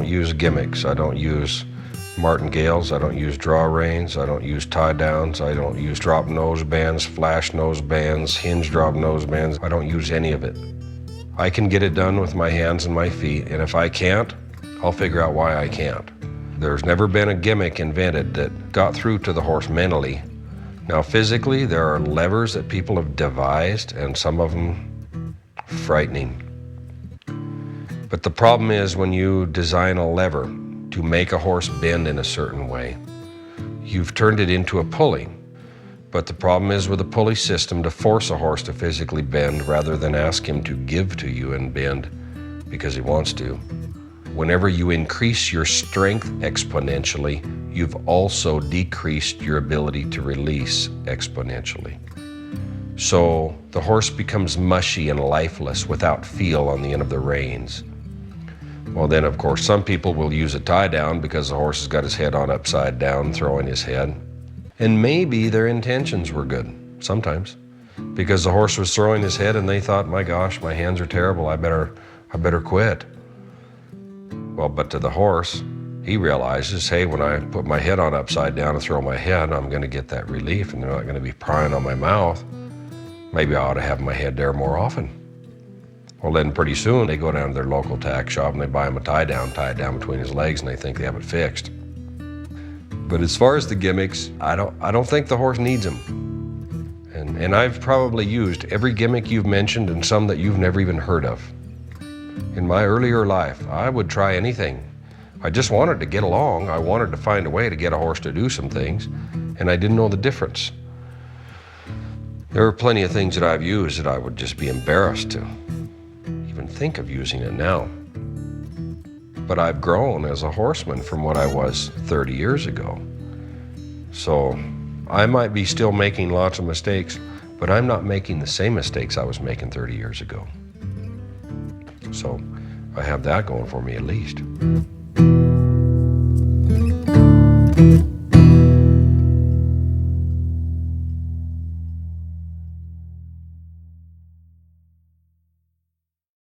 use gimmicks. I don't use martingales. I don't use draw reins. I don't use tie downs. I don't use drop nose bands, flash nose bands, hinge drop nose bands. I don't use any of it. I can get it done with my hands and my feet, and if I can't, I'll figure out why I can't. There's never been a gimmick invented that got through to the horse mentally. Now physically, there are levers that people have devised, and some of them frightening. But the problem is when you design a lever to make a horse bend in a certain way, you've turned it into a pulley. But the problem is with a pulley system, to force a horse to physically bend rather than ask him to give to you and bend because he wants to. Whenever you increase your strength exponentially, you've also decreased your ability to release exponentially. So the horse becomes mushy and lifeless without feel on the end of the reins. Well, then of course some people will use a tie down because the horse has got his head on upside down, throwing his head. And maybe their intentions were good, sometimes, because the horse was throwing his head and they thought, my gosh, my hands are terrible, I better quit. Well, but to the horse, he realizes, hey, when I put my head on upside down and throw my head, I'm gonna get that relief and they're not gonna be prying on my mouth. Maybe I ought to have my head there more often. Well, then pretty soon they go down to their local tack shop and they buy him a tie it down between his legs, and they think they have it fixed. But as far as the gimmicks, I don't think the horse needs them. And I've probably used every gimmick you've mentioned and some that you've never even heard of. In my earlier life, I would try anything. I just wanted to get along. I wanted to find a way to get a horse to do some things, and I didn't know the difference. There are plenty of things that I've used that I would just be embarrassed to even think of using it now. But I've grown as a horseman from what I was 30 years ago. So I might be still making lots of mistakes, but I'm not making the same mistakes I was making 30 years ago. So I have that going for me at least.